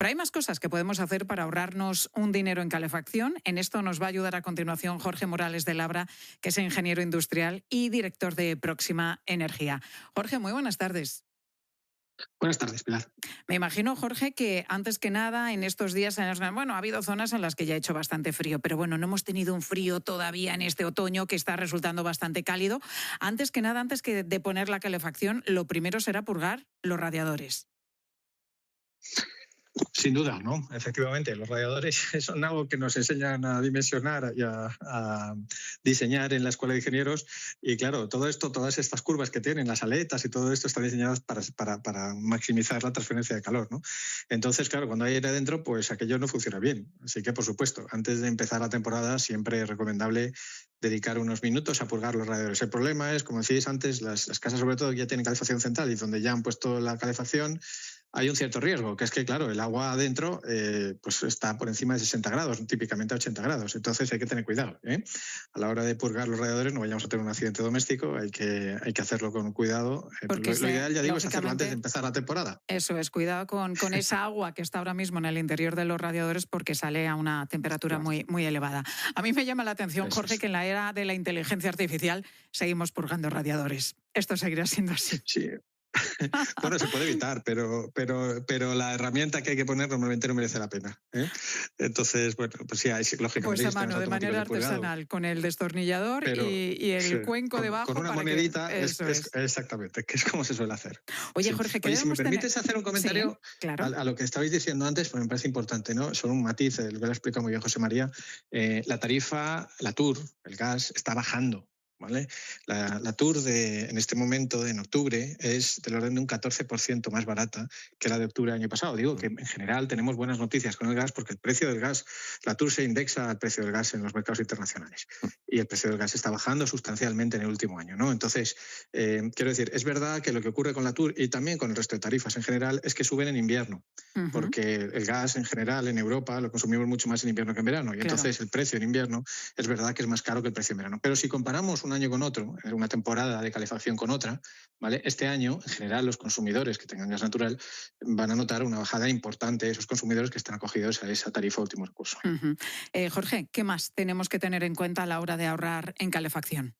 Pero hay más cosas que podemos hacer para ahorrarnos un dinero en calefacción. En esto nos va a ayudar a continuación Jorge Morales de Labra, que es ingeniero industrial y director de Próxima Energía. Jorge, muy buenas tardes. Buenas tardes, Pilar. Me imagino, Jorge, que antes que nada en estos días, bueno, ha habido zonas en las que ya ha hecho bastante frío, pero bueno, no hemos tenido un frío todavía en este otoño que está resultando bastante cálido. Antes que nada, antes que de poner la calefacción, lo primero será purgar los radiadores. Sin duda, ¿no? Efectivamente, los radiadores son algo que nos enseñan a dimensionar y a diseñar en la Escuela de Ingenieros. Y claro, todo esto, todas estas curvas que tienen, las aletas y todo esto están diseñadas para maximizar la transferencia de calor, ¿no? Entonces, claro, cuando hay aire adentro, pues aquello no funciona bien. Así que, por supuesto, antes de empezar la temporada siempre es recomendable dedicar unos minutos a purgar los radiadores. El problema es, como decíais antes, las casas sobre todo ya tienen calefacción central y donde ya han puesto la calefacción hay un cierto riesgo, que es que, claro, el agua adentro pues está por encima de 60 grados, típicamente a 80 grados. Entonces hay que tener cuidado, ¿eh? A la hora de purgar los radiadores no vayamos a tener un accidente doméstico, hay que hacerlo con cuidado. Porque Lo ideal, ya digo, es hacerlo antes de empezar la temporada. Eso es, cuidado con esa agua que está ahora mismo en el interior de los radiadores porque sale a una temperatura muy, muy elevada. A mí me llama la atención, Jorge, que en la era de la inteligencia artificial seguimos purgando radiadores. Esto seguirá siendo así. Sí. Bueno, se puede evitar, pero la herramienta que hay que poner normalmente no merece la pena, ¿eh? Entonces, bueno, pues sí, hay lógicamente. Pues a mano, de manera artesanal, con el destornillador y el cuenco debajo. Con una monedita, exactamente, que es como se suele hacer. Oye, Jorge, si me permites hacer un comentario claro. a lo que estabais diciendo antes, pues me parece importante, ¿no? Solo un matiz, lo que lo ha explicado muy bien José María. La tarifa, la TUR, el gas, está bajando. ¿Vale? La TUR en este momento, en octubre, es del orden de un 14% más barata que la de octubre del año pasado. Digo que en general tenemos buenas noticias con el gas porque el precio del gas, la TUR se indexa al precio del gas en los mercados internacionales y el precio del gas está bajando sustancialmente en el último año, ¿no? Entonces, quiero decir, es verdad que lo que ocurre con la TUR y también con el resto de tarifas en general es que suben en invierno, porque el gas en general en Europa lo consumimos mucho más en invierno que en verano y entonces el precio en invierno es verdad que es más caro que el precio en verano. Pero si comparamos un año con otro, una temporada de calefacción con otra, ¿vale? Este año, en general, los consumidores que tengan gas natural van a notar una bajada importante de esos consumidores que están acogidos a esa tarifa último recurso. Jorge, ¿qué más tenemos que tener en cuenta a la hora de ahorrar en calefacción?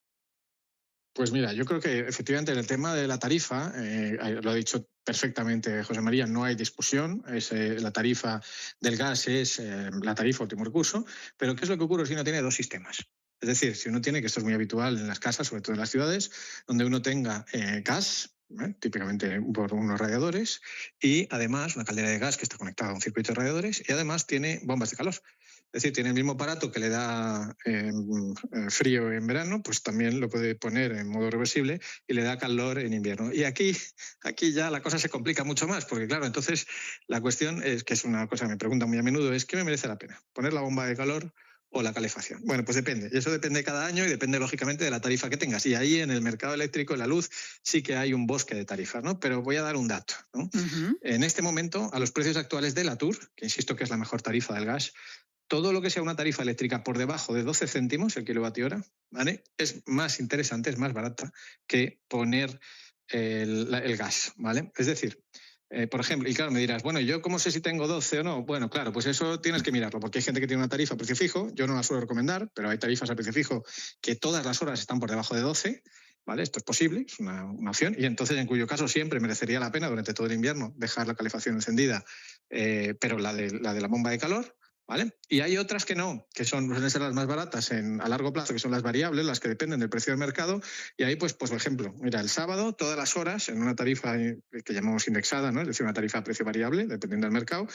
Pues mira, yo creo que efectivamente en el tema de la tarifa, lo ha dicho perfectamente José María, no hay discusión, la tarifa del gas es la tarifa último recurso, pero ¿qué es lo que ocurre si uno tiene dos sistemas? Es decir, si uno tiene, que esto es muy habitual en las casas, sobre todo en las ciudades, donde uno tenga gas, típicamente por unos radiadores, y además una caldera de gas que está conectada a un circuito de radiadores, y además tiene bombas de calor. Es decir, tiene el mismo aparato que le da frío en verano, pues también lo puede poner en modo reversible y le da calor en invierno. Y aquí ya la cosa se complica mucho más, porque claro, entonces la cuestión es, que es una cosa que me preguntan muy a menudo, es ¿qué me merece la pena? ¿Poner la bomba de calor o la calefacción? Bueno, pues depende. Y eso depende cada año y depende, lógicamente, de la tarifa que tengas. Y ahí en el mercado eléctrico, en la luz, sí que hay un bosque de tarifas, ¿no? Pero voy a dar un dato, ¿no? En este momento, a los precios actuales de la TUR, que insisto que es la mejor tarifa del gas, todo lo que sea una tarifa eléctrica por debajo de 12 céntimos el kilovatio hora, ¿vale? Es más interesante, es más barata que poner el gas, ¿vale? Es decir, por ejemplo, y claro, me dirás, bueno, ¿yo cómo sé si tengo 12 o no? Bueno, claro, pues eso tienes que mirarlo, porque hay gente que tiene una tarifa a precio fijo, yo no la suelo recomendar, pero hay tarifas a precio fijo que todas las horas están por debajo de 12, ¿vale? Esto es posible, es una opción, y entonces en cuyo caso siempre merecería la pena durante todo el invierno dejar la calefacción encendida, pero la de la bomba de calor, ¿vale? Y hay otras que no, que suelen ser las más baratas a largo plazo, que son las variables, las que dependen del precio del mercado. Y ahí, pues por ejemplo, mira, el sábado, todas las horas, en una tarifa que llamamos indexada, ¿no? Es decir, una tarifa a precio variable, dependiendo del mercado,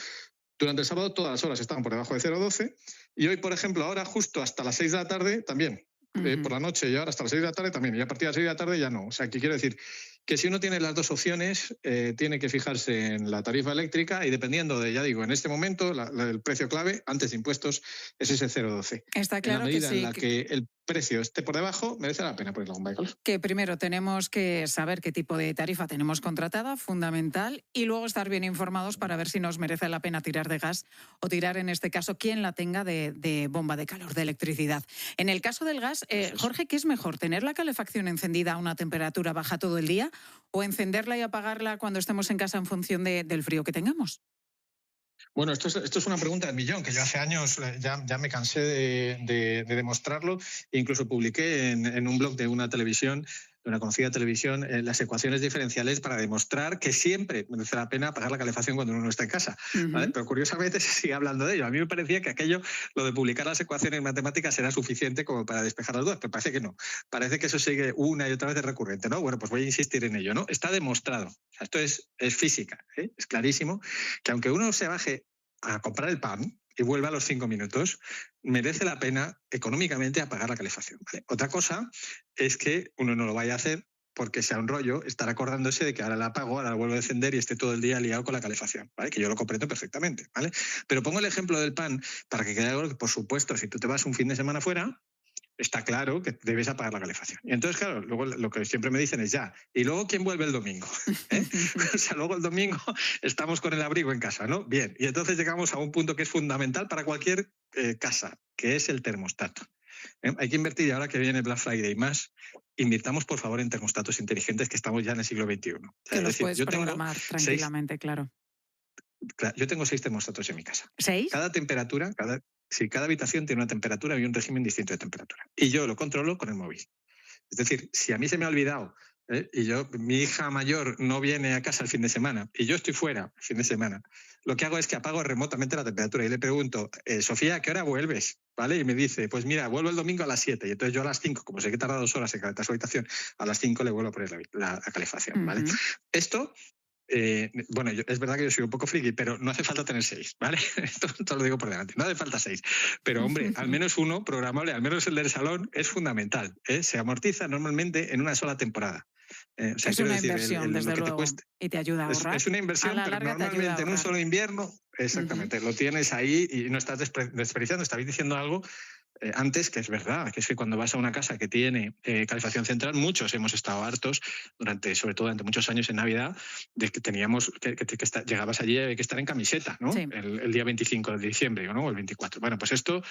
durante el sábado todas las horas estaban por debajo de 0,12. Y hoy, por ejemplo, ahora justo hasta las 6 de la tarde también. Por la noche y ahora hasta las 6 de la tarde también. Y a partir de las 6 de la tarde ya no. O sea, que quiero decir que si uno tiene las dos opciones, tiene que fijarse en la tarifa eléctrica y dependiendo de, ya digo, en este momento, el precio clave, antes de impuestos, es ese 0,12. Está claro en la medida que sí. En la que el precio esté por debajo, merece la pena poner la bomba de calor. Que primero tenemos que saber qué tipo de tarifa tenemos contratada, fundamental, y luego estar bien informados para ver si nos merece la pena tirar de gas o tirar, en este caso, quien la tenga de bomba de calor, de electricidad. En el caso del gas, Jorge, ¿qué es mejor? ¿Tener la calefacción encendida a una temperatura baja todo el día o encenderla y apagarla cuando estemos en casa en función del frío que tengamos? Bueno, esto es una pregunta del millón, que yo hace años ya me cansé de demostrarlo. Incluso publiqué en un blog de una televisión, de una conocida televisión, las ecuaciones diferenciales para demostrar que siempre merece la pena pagar la calefacción cuando uno no está en casa. ¿Vale? Pero curiosamente se sigue hablando de ello. A mí me parecía que lo de publicar las ecuaciones matemáticas era suficiente como para despejar las dudas, pero parece que no. Parece que eso sigue una y otra vez recurrente, ¿no? Bueno, pues voy a insistir en ello, ¿no? Está demostrado. O sea, esto es física, ¿eh? Es clarísimo que aunque uno se baje a comprar el pan y vuelva a los 5 minutos, merece la pena económicamente apagar la calefacción. ¿Vale? Otra cosa es que uno no lo vaya a hacer porque sea un rollo estar acordándose de que ahora la apago, ahora la vuelvo a encender y esté todo el día liado con la calefacción, ¿vale? Que yo lo comprendo perfectamente, ¿vale? Pero pongo el ejemplo del pan para que quede algo que, por supuesto, si tú te vas un fin de semana fuera, está claro que debes apagar la calefacción. Y entonces, claro, luego lo que siempre me dicen es ya, ¿y luego quién vuelve el domingo? ¿Eh? O sea, luego el domingo estamos con el abrigo en casa, ¿no? Bien, y entonces llegamos a un punto que es fundamental para cualquier casa, que es el termostato. Hay que invertir, y ahora que viene Black Friday y más, invirtamos por favor en termostatos inteligentes, que estamos ya en el siglo XXI. O sea, Que es los decir, puedes programar tranquilamente, claro. yo tengo 6 termostatos en mi casa. ¿6? Cada habitación tiene una temperatura y un régimen distinto de temperatura. Y yo lo controlo con el móvil. Es decir, si a mí se me ha olvidado mi hija mayor no viene a casa el fin de semana y yo estoy fuera el fin de semana, lo que hago es que apago remotamente la temperatura y le pregunto, Sofía, ¿a qué hora vuelves? ¿Vale? Y me dice, pues mira, vuelvo el domingo a las 7. Y entonces yo a las 5, como sé que tarda 2 horas en calentar su habitación, a las 5 le vuelvo a poner la calefacción. ¿Vale? Esto bueno, es verdad que yo soy un poco friki, pero no hace falta tener 6, ¿vale? Esto lo digo por delante, no hace falta 6. Pero, hombre, al menos uno programable, al menos el del salón, es fundamental. Se amortiza normalmente en una sola temporada. O sea, es una inversión, desde lo que luego, te cueste. y te ayuda a ahorrar. Es una inversión, pero normalmente en un solo invierno, exactamente, lo tienes ahí y no estás desperdiciando. Estabais diciendo algo antes, que es verdad, que es que cuando vas a una casa que tiene calefacción central, muchos hemos estado hartos, sobre todo durante muchos años en Navidad, de que teníamos llegabas allí y había que estar en camiseta, ¿no? Sí. El día 25 de diciembre, ¿no? O el 24. Bueno, pues esto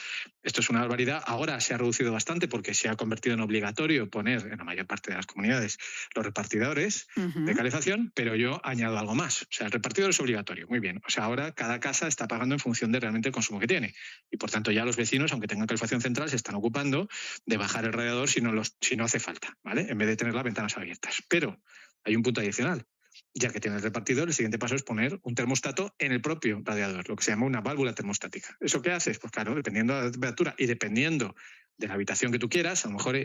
es una barbaridad. Ahora se ha reducido bastante porque se ha convertido en obligatorio poner en la mayor parte de las comunidades los repartidores de calefacción, pero yo añado algo más. O sea, el repartidor es obligatorio, muy bien. O sea, ahora cada casa está pagando en función de realmente el consumo que tiene. Y por tanto ya los vecinos, aunque tengan calefacción central, se están ocupando de bajar el radiador si no hace falta, ¿vale? En vez de tener las ventanas abiertas. Pero hay un punto adicional. Ya que tiene el repartidor, el siguiente paso es poner un termostato en el propio radiador, lo que se llama una válvula termostática. ¿Eso qué haces? Pues claro, dependiendo de la temperatura y dependiendo de la habitación que tú quieras, a lo mejor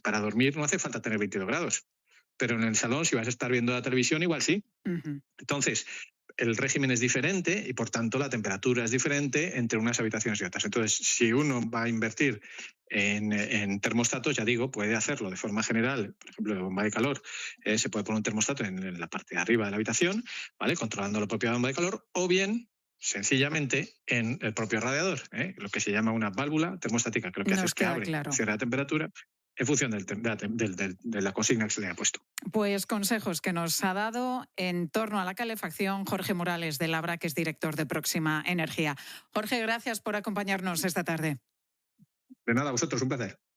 para dormir no hace falta tener 22 grados, pero en el salón, si vas a estar viendo la televisión, igual sí. Entonces, el régimen es diferente y, por tanto, la temperatura es diferente entre unas habitaciones y otras. Entonces, si uno va a invertir en termostatos, ya digo, puede hacerlo de forma general, por ejemplo, de bomba de calor, se puede poner un termostato en la parte de arriba de la habitación, ¿vale? Controlando la propia bomba de calor, o bien sencillamente en el propio radiador, lo que se llama una válvula termostática, que lo que hace es que abre, cierra la temperatura en función de la consigna que se le ha puesto. Pues consejos que nos ha dado en torno a la calefacción Jorge Morales de Labra, que es director de Próxima Energía. Jorge, gracias por acompañarnos esta tarde. De nada, a vosotros, un placer.